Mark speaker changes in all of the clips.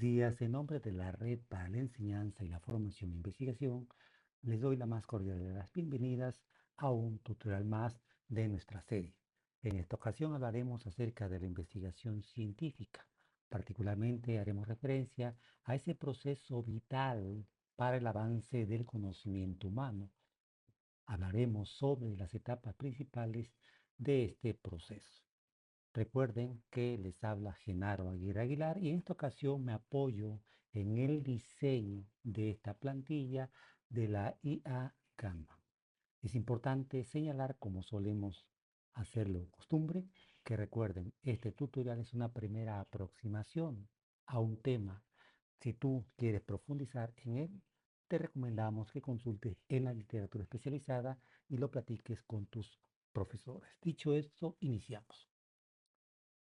Speaker 1: días. En nombre de la Red para la Enseñanza y la Formación e Investigación, les doy la más cordial de las bienvenidas a un tutorial más de nuestra serie. En esta ocasión hablaremos acerca de la investigación científica. Particularmente haremos referencia a ese proceso vital para el avance del conocimiento humano. Hablaremos sobre las etapas principales de este proceso. Recuerden que les habla Genaro Aguirre Aguilar y en esta ocasión me apoyo en el diseño de esta plantilla de la IA Gamma. Es importante señalar, como solemos hacerlo costumbre, que recuerden, este tutorial es una primera aproximación a un tema. Si tú quieres profundizar en él, te recomendamos que consultes en la literatura especializada y lo platiques con tus profesores. Dicho esto, iniciamos.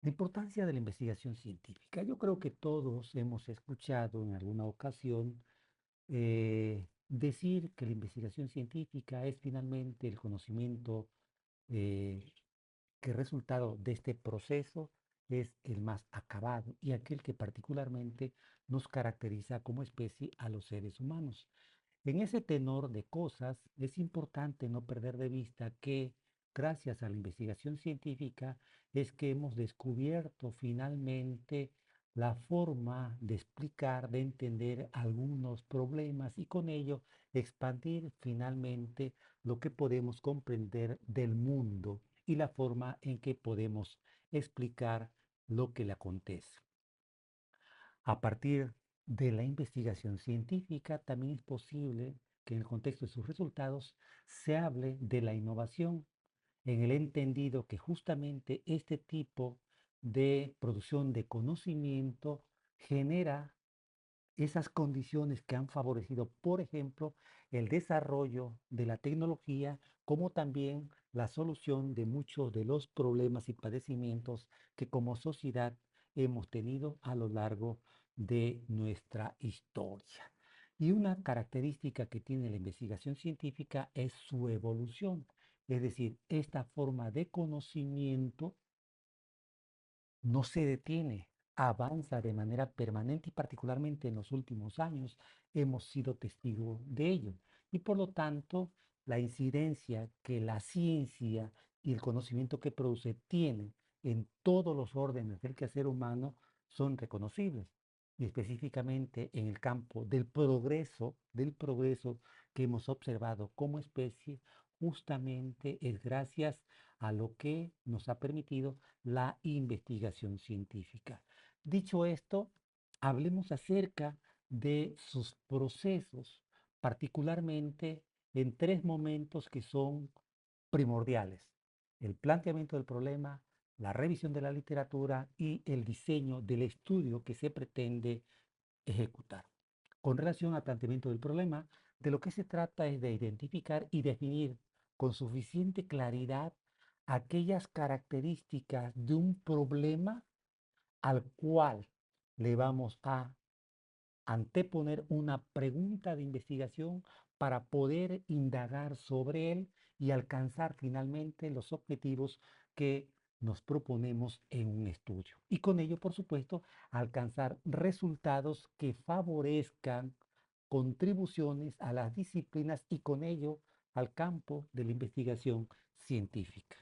Speaker 1: La importancia de la investigación científica. Yo creo que todos hemos escuchado en alguna ocasión decir que la investigación científica es finalmente el conocimiento eh, que resultado de este proceso es el más acabado y aquel que particularmente nos caracteriza como especie a los seres humanos. En ese tenor de cosas, es importante no perder de vista que gracias a la investigación científica es que hemos descubierto finalmente la forma de explicar, de entender algunos problemas y con ello expandir finalmente lo que podemos comprender del mundo y la forma en que podemos explicar lo que le acontece. A partir de la investigación científica, también es posible que en el contexto de sus resultados se hable de la innovación, en el entendido que justamente este tipo de producción de conocimiento genera esas condiciones que han favorecido, por ejemplo, el desarrollo de la tecnología, como también la solución de muchos de los problemas y padecimientos que como sociedad hemos tenido a lo largo de nuestra historia. Y una característica que tiene la investigación científica es su evolución, es decir, esta forma de conocimiento no se detiene, avanza de manera permanente y particularmente en los últimos años hemos sido testigos de ello. Y por lo tanto, la incidencia que la ciencia y el conocimiento que produce tiene en todos los órdenes del quehacer humano son reconocibles. Y específicamente en el campo del progreso que hemos observado como especie, justamente es gracias a lo que nos ha permitido la investigación científica. Dicho esto, hablemos acerca de sus procesos, particularmente en tres momentos que son primordiales: el planteamiento del problema, la revisión de la literatura y el diseño del estudio que se pretende ejecutar. Con relación al planteamiento del problema, de lo que se trata es de identificar y definir con suficiente claridad aquellas características de un problema al cual le vamos a anteponer una pregunta de investigación para poder indagar sobre él y alcanzar finalmente los objetivos que nos proponemos en un estudio. Y con ello, por supuesto, alcanzar resultados que favorezcan contribuciones a las disciplinas y con ello al campo de la investigación científica.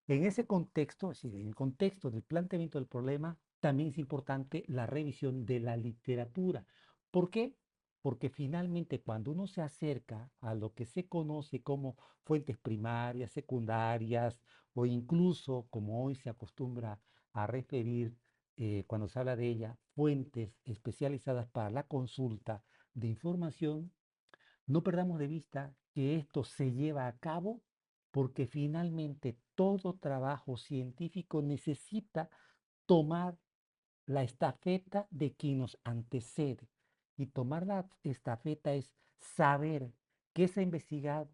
Speaker 1: En ese contexto, es decir, en el contexto del planteamiento del problema, también es importante la revisión de la literatura. ¿Por qué? Porque finalmente cuando uno se acerca a lo que se conoce como fuentes primarias, secundarias o incluso, como hoy se acostumbra a referir cuando se habla de ella, fuentes especializadas para la consulta de información, no perdamos de vista que esto se lleva a cabo porque finalmente todo trabajo científico necesita tomar la estafeta de quien nos antecede. Y tomar la estafeta es saber qué se ha investigado,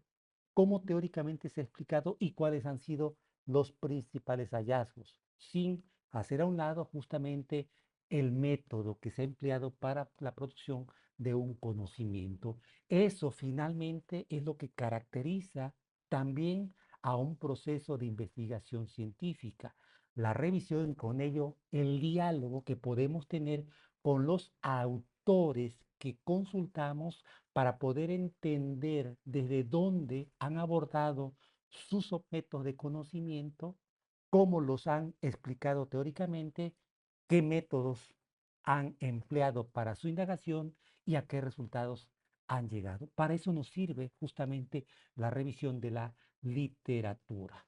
Speaker 1: cómo teóricamente se ha explicado y cuáles han sido los principales hallazgos, sin hacer a un lado justamente el método que se ha empleado para la producción de un conocimiento. Eso finalmente es lo que caracteriza también a un proceso de investigación científica, la revisión, con ello el diálogo que podemos tener con los autores que consultamos para poder entender desde dónde han abordado sus objetos de conocimiento, cómo los han explicado teóricamente, qué métodos han empleado para su indagación y a qué resultados han llegado. Para eso nos sirve justamente la revisión de la literatura.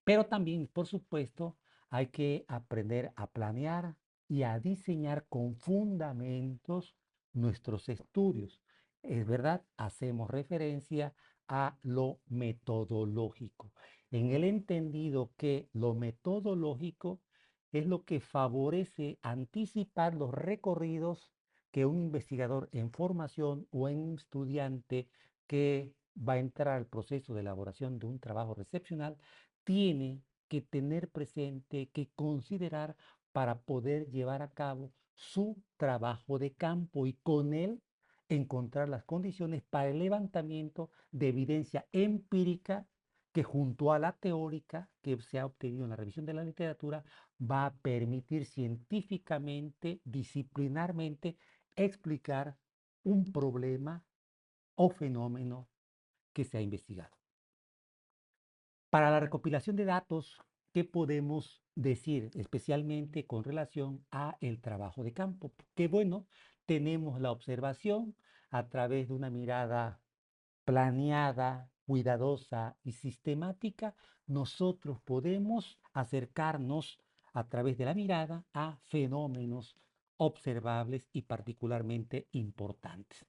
Speaker 1: Pero también, por supuesto, hay que aprender a planear y a diseñar con fundamentos nuestros estudios. Es verdad, hacemos referencia a lo metodológico, en el entendido que lo metodológico es lo que favorece anticipar los recorridos que un investigador en formación o un estudiante que va a entrar al proceso de elaboración de un trabajo recepcional tiene que tener presente, que considerar para poder llevar a cabo su trabajo de campo y con él encontrar las condiciones para el levantamiento de evidencia empírica que junto a la teórica que se ha obtenido en la revisión de la literatura va a permitir científicamente, disciplinarmente, explicar un problema o fenómeno que se ha investigado. Para la recopilación de datos, ¿qué podemos decir especialmente con relación a el trabajo de campo? Que bueno, tenemos la observación a través de una mirada planeada, cuidadosa y sistemática, nosotros podemos acercarnos a través de la mirada a fenómenos observables y particularmente importantes.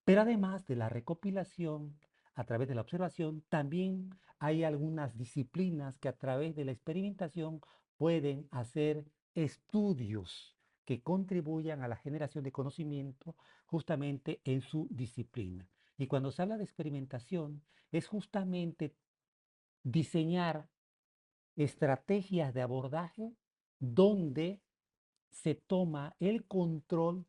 Speaker 1: Pero además de la recopilación, a través de la observación, también hay algunas disciplinas que a través de la experimentación pueden hacer estudios que contribuyan a la generación de conocimiento justamente en su disciplina. Y cuando se habla de experimentación, es justamente diseñar estrategias de abordaje donde se toma el control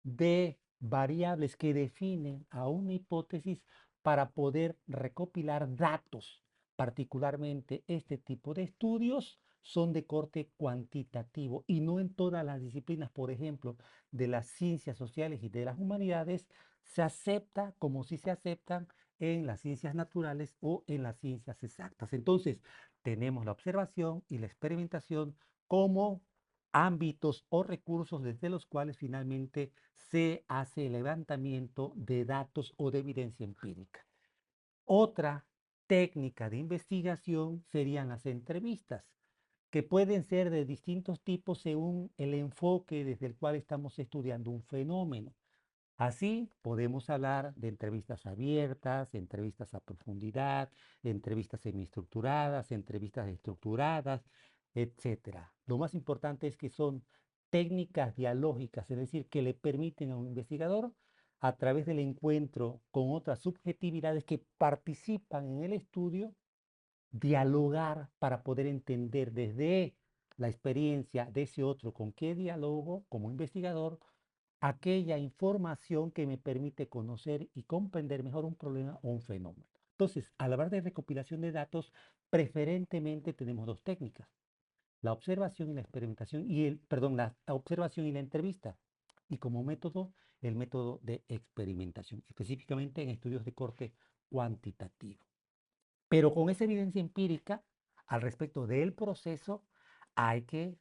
Speaker 1: de variables que definen a una hipótesis para poder recopilar datos. Particularmente este tipo de estudios son de corte cuantitativo y no en todas las disciplinas, por ejemplo, de las ciencias sociales y de las humanidades, se acepta como si se aceptan en las ciencias naturales o en las ciencias exactas. Entonces, tenemos la observación y la experimentación como ámbitos o recursos desde los cuales finalmente se hace el levantamiento de datos o de evidencia empírica. Otra técnica de investigación serían las entrevistas, que pueden ser de distintos tipos según el enfoque desde el cual estamos estudiando un fenómeno. Así podemos hablar de entrevistas abiertas, entrevistas a profundidad, entrevistas semiestructuradas, entrevistas estructuradas, etcétera. Lo más importante es que son técnicas dialógicas, es decir, que le permiten a un investigador, a través del encuentro con otras subjetividades que participan en el estudio, dialogar para poder entender desde la experiencia de ese otro con qué dialogo como investigador aquella información que me permite conocer y comprender mejor un problema o un fenómeno. Entonces, al hablar de recopilación de datos, preferentemente tenemos dos técnicas: la observación y la experimentación, perdón, la observación y la entrevista. Y como método, el método de experimentación, específicamente en estudios de corte cuantitativo. Pero con esa evidencia empírica al respecto del proceso hay que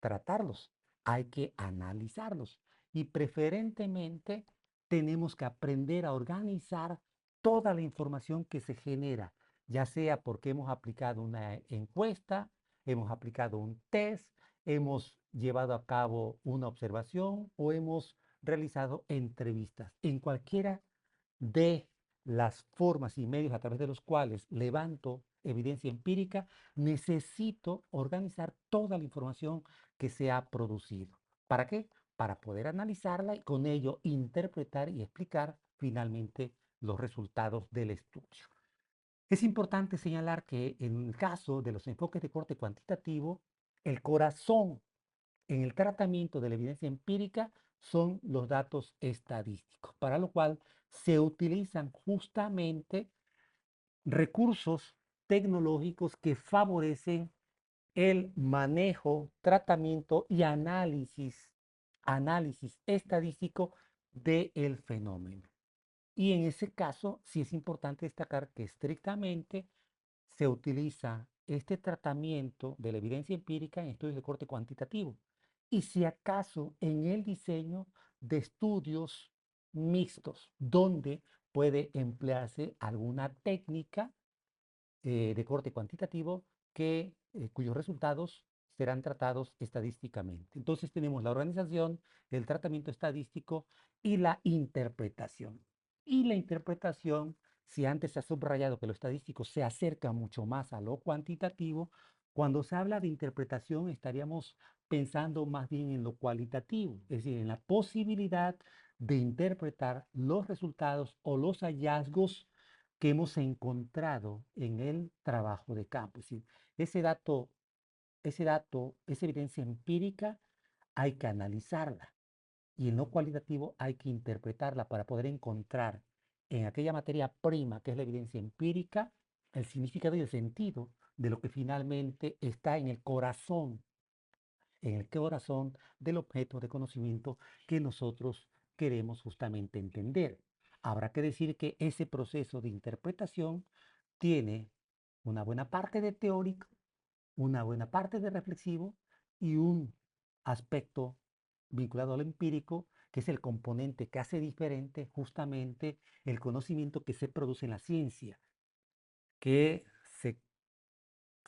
Speaker 1: tratarlos, hay que analizarlos y preferentemente tenemos que aprender a organizar toda la información que se genera, ya sea porque hemos aplicado una encuesta, hemos aplicado un test, hemos llevado a cabo una observación o hemos realizado entrevistas. En cualquiera de las formas y medios a través de los cuales levanto evidencia empírica, necesito organizar toda la información que se ha producido. ¿Para qué? Para poder analizarla y con ello interpretar y explicar finalmente los resultados del estudio. Es importante señalar que en el caso de los enfoques de corte cuantitativo, el corazón en el tratamiento de la evidencia empírica son los datos estadísticos, para lo cual se utilizan justamente recursos tecnológicos que favorecen el manejo, tratamiento y análisis análisis estadístico del fenómeno. Y en ese caso, sí es importante destacar que estrictamente se utiliza este tratamiento de la evidencia empírica en estudios de corte cuantitativo. Y si acaso en el diseño de estudios mixtos, donde puede emplearse alguna técnica de corte cuantitativo cuyos resultados serán tratados estadísticamente. Entonces tenemos la organización, el tratamiento estadístico y la interpretación. Y la interpretación, si antes se ha subrayado que lo estadístico se acerca mucho más a lo cuantitativo, cuando se habla de interpretación estaríamos pensando más bien en lo cualitativo, es decir, en la posibilidad de interpretar los resultados o los hallazgos que hemos encontrado en el trabajo de campo. Es decir, ese dato, esa evidencia empírica, hay que analizarla y en lo cualitativo hay que interpretarla para poder encontrar en aquella materia prima que es la evidencia empírica el significado y el sentido de lo que finalmente está en el corazón del objeto de conocimiento que nosotros queremos justamente entender. Habrá que decir que ese proceso de interpretación tiene una buena parte de teórico, una buena parte de reflexivo y un aspecto vinculado al empírico, que es el componente que hace diferente justamente el conocimiento que se produce en la ciencia, que se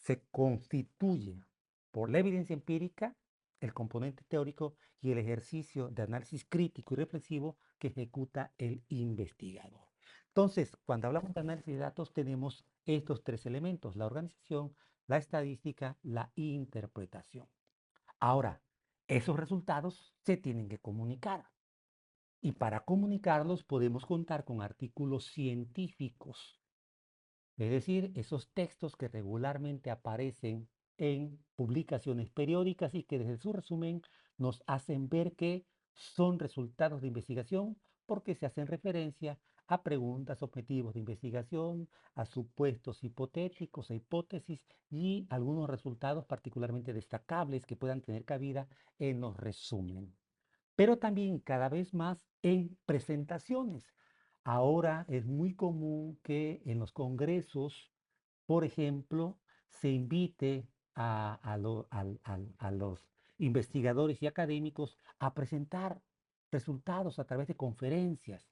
Speaker 1: se constituye por la evidencia empírica, el componente teórico y el ejercicio de análisis crítico y reflexivo que ejecuta el investigador. Entonces, cuando hablamos de análisis de datos, tenemos estos tres elementos: la organización, la estadística, la interpretación. Ahora, esos resultados se tienen que comunicar. Y para comunicarlos podemos contar con artículos científicos, es decir, esos textos que regularmente aparecen en publicaciones periódicas y que desde su resumen nos hacen ver que son resultados de investigación porque se hacen referencia a preguntas, objetivos de investigación, a supuestos hipotéticos, a hipótesis y algunos resultados particularmente destacables que puedan tener cabida en los resúmenes, pero también cada vez más en presentaciones. Ahora es muy común que en los congresos, por ejemplo, se invite a los investigadores y académicos a presentar resultados a través de conferencias,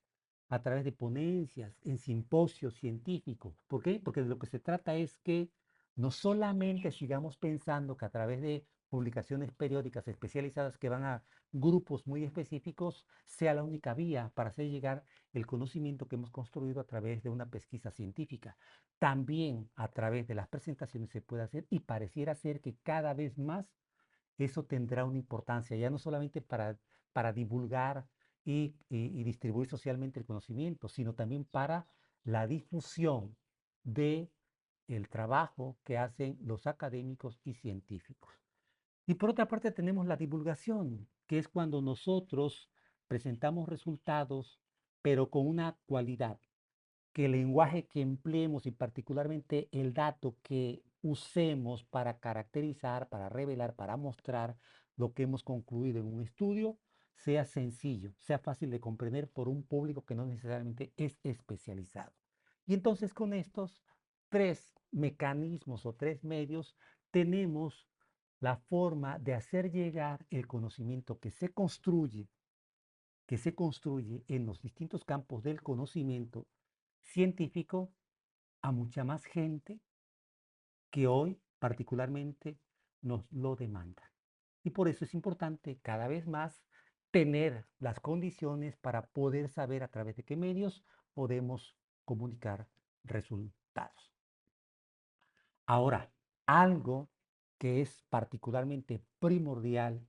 Speaker 1: a través de ponencias, en simposios científicos. ¿Por qué? Porque de lo que se trata es que no solamente sigamos pensando que a través de publicaciones periódicas especializadas que van a grupos muy específicos sea la única vía para hacer llegar el conocimiento que hemos construido a través de una pesquisa científica. También a través de las presentaciones se puede hacer y pareciera ser que cada vez más eso tendrá una importancia, ya no solamente para divulgar y distribuir socialmente el conocimiento, sino también para la difusión de el trabajo que hacen los académicos y científicos. Y por otra parte tenemos la divulgación, que es cuando nosotros presentamos resultados, pero con una cualidad, que el lenguaje que empleemos y particularmente el dato que usemos para caracterizar, para revelar, para mostrar lo que hemos concluido en un estudio, sea sencillo, sea fácil de comprender por un público que no necesariamente es especializado. Y entonces con estos tres mecanismos o tres medios tenemos la forma de hacer llegar el conocimiento que se construye en los distintos campos del conocimiento científico a mucha más gente que hoy particularmente nos lo demanda. Y por eso es importante cada vez más tener las condiciones para poder saber a través de qué medios podemos comunicar resultados. Ahora, algo que es particularmente primordial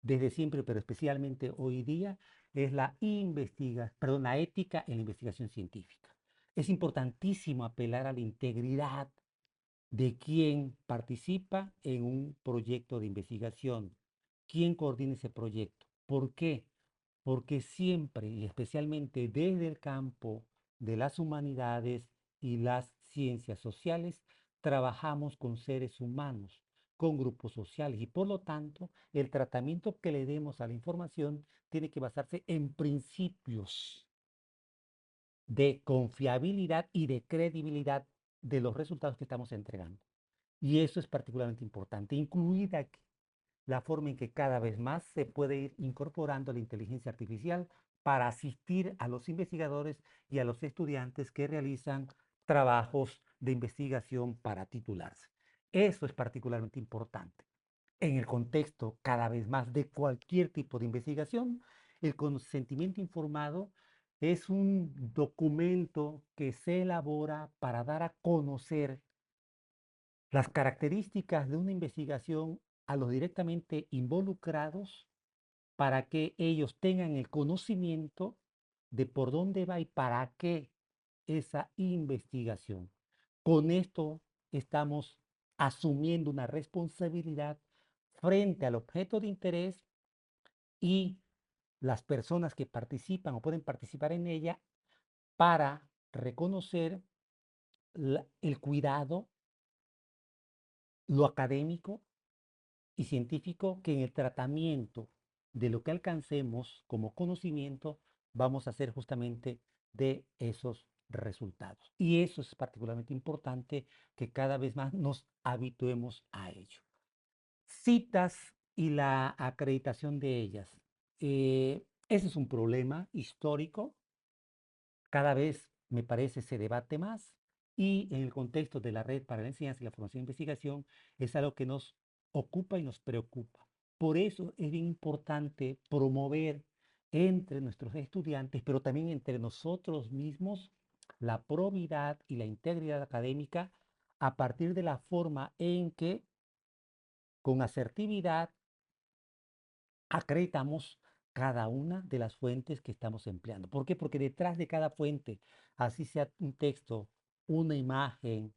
Speaker 1: desde siempre, pero especialmente hoy día, es la ética en la investigación científica. Es importantísimo apelar a la integridad de quien participa en un proyecto de investigación, quién coordina ese proyecto. ¿Por qué? Porque siempre y especialmente desde el campo de las humanidades y las ciencias sociales, trabajamos con seres humanos, con grupos sociales y por lo tanto el tratamiento que le demos a la información tiene que basarse en principios de confiabilidad y de credibilidad de los resultados que estamos entregando. Y eso es particularmente importante, incluida aquí la forma en que cada vez más se puede ir incorporando la inteligencia artificial para asistir a los investigadores y a los estudiantes que realizan trabajos de investigación para titularse. Eso es particularmente importante. En el contexto cada vez más de cualquier tipo de investigación, el consentimiento informado es un documento que se elabora para dar a conocer las características de una investigación a los directamente involucrados para que ellos tengan el conocimiento de por dónde va y para qué esa investigación. Con esto estamos asumiendo una responsabilidad frente al objeto de interés y las personas que participan o pueden participar en ella para reconocer el cuidado, lo académico y científico que en el tratamiento de lo que alcancemos como conocimiento vamos a hacer justamente de esos resultados. Y eso es particularmente importante que cada vez más nos habituemos a ello. Citas y la acreditación de ellas. Ese es un problema histórico, cada vez me parece se debate más y en el contexto de la Red para la Enseñanza y la Formación e Investigación es algo que nos ocupa y nos preocupa. Por eso es bien importante promover entre nuestros estudiantes, pero también entre nosotros mismos, la probidad y la integridad académica a partir de la forma en que con asertividad acreditamos cada una de las fuentes que estamos empleando. ¿Por qué? Porque detrás de cada fuente, así sea un texto, una imagen,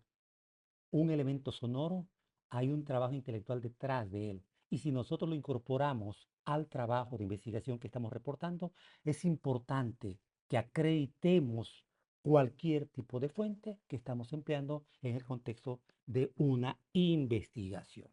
Speaker 1: un elemento sonoro, hay un trabajo intelectual detrás de él. Y si nosotros lo incorporamos al trabajo de investigación que estamos reportando, es importante que acreditemos cualquier tipo de fuente que estamos empleando en el contexto de una investigación.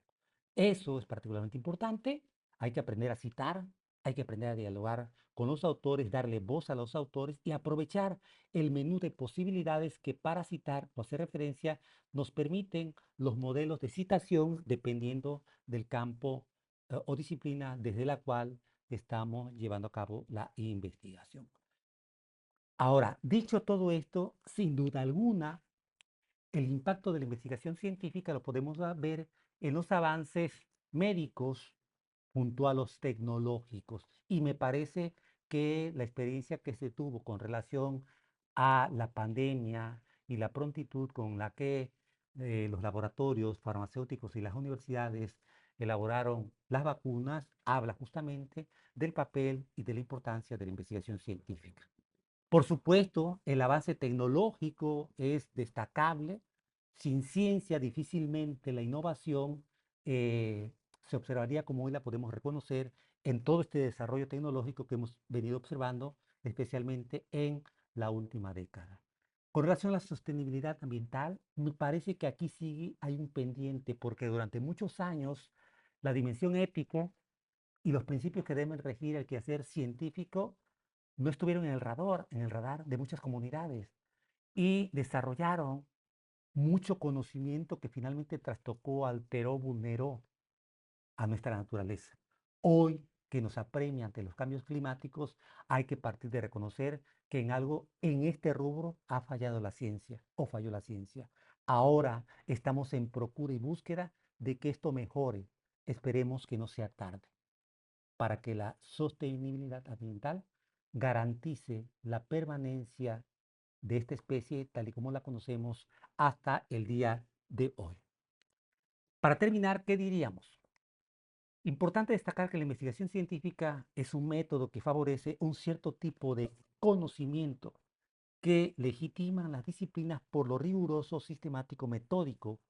Speaker 1: Eso es particularmente importante. Hay que aprender a citar, hay que aprender a dialogar con los autores, darle voz a los autores y aprovechar el menú de posibilidades que para citar o hacer referencia nos permiten los modelos de citación dependiendo del campo o disciplina desde la cual estamos llevando a cabo la investigación. Ahora, dicho todo esto, sin duda alguna, el impacto de la investigación científica lo podemos ver en los avances médicos junto a los tecnológicos. Y me parece que la experiencia que se tuvo con relación a la pandemia y la prontitud con la que los laboratorios farmacéuticos y las universidades elaboraron las vacunas, habla justamente del papel y de la importancia de la investigación científica. Por supuesto, el avance tecnológico es destacable. Sin ciencia, difícilmente la innovación se observaría como hoy la podemos reconocer en todo este desarrollo tecnológico que hemos venido observando, especialmente en la última década. Con relación a la sostenibilidad ambiental, me parece que aquí sí hay un pendiente, porque durante muchos años la dimensión ética y los principios que deben regir el quehacer científico no estuvieron en el radar de muchas comunidades y desarrollaron mucho conocimiento que finalmente trastocó, alteró, vulneró a nuestra naturaleza. Hoy que nos apremia ante los cambios climáticos, hay que partir de reconocer que en algo en este rubro ha fallado la ciencia o falló la ciencia. Ahora estamos en procura y búsqueda de que esto mejore. Esperemos que no sea tarde para que la sostenibilidad ambiental garantice la permanencia de esta especie tal y como la conocemos hasta el día de hoy. Para terminar, ¿qué diríamos? Importante destacar que la investigación científica es un método que favorece un cierto tipo de conocimiento que legitima las disciplinas por lo riguroso, sistemático, metódico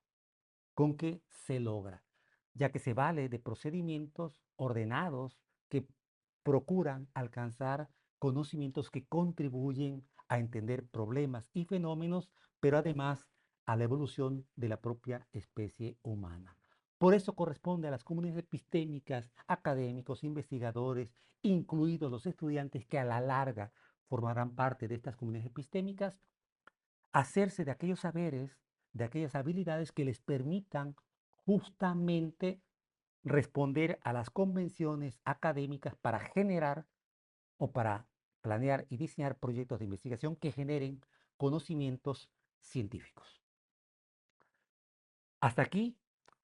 Speaker 1: con que se logra, ya que se vale de procedimientos ordenados que procuran alcanzar conocimientos que contribuyen a entender problemas y fenómenos, pero además a la evolución de la propia especie humana. Por eso corresponde a las comunidades epistémicas, académicos, investigadores, incluidos los estudiantes que a la larga formarán parte de estas comunidades epistémicas, hacerse de aquellos saberes, de aquellas habilidades que les permitan justamente responder a las convenciones académicas para generar o para planear y diseñar proyectos de investigación que generen conocimientos científicos. Hasta aquí,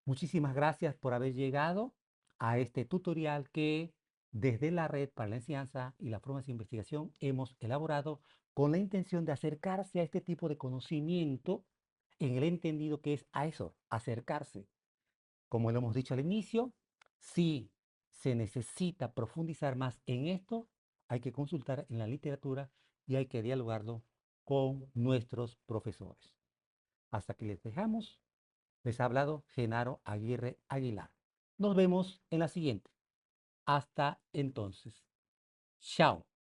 Speaker 1: muchísimas gracias por haber llegado a este tutorial que desde la Red para la Enseñanza y la Formación de Investigación hemos elaborado con la intención de acercarse a este tipo de conocimiento en el entendido que es a eso, acercarse. Como lo hemos dicho al inicio, si se necesita profundizar más en esto, hay que consultar en la literatura y hay que dialogarlo con nuestros profesores. Hasta que les dejamos. Les ha hablado Genaro Aguirre Aguilar. Nos vemos en la siguiente. Hasta entonces. Chao.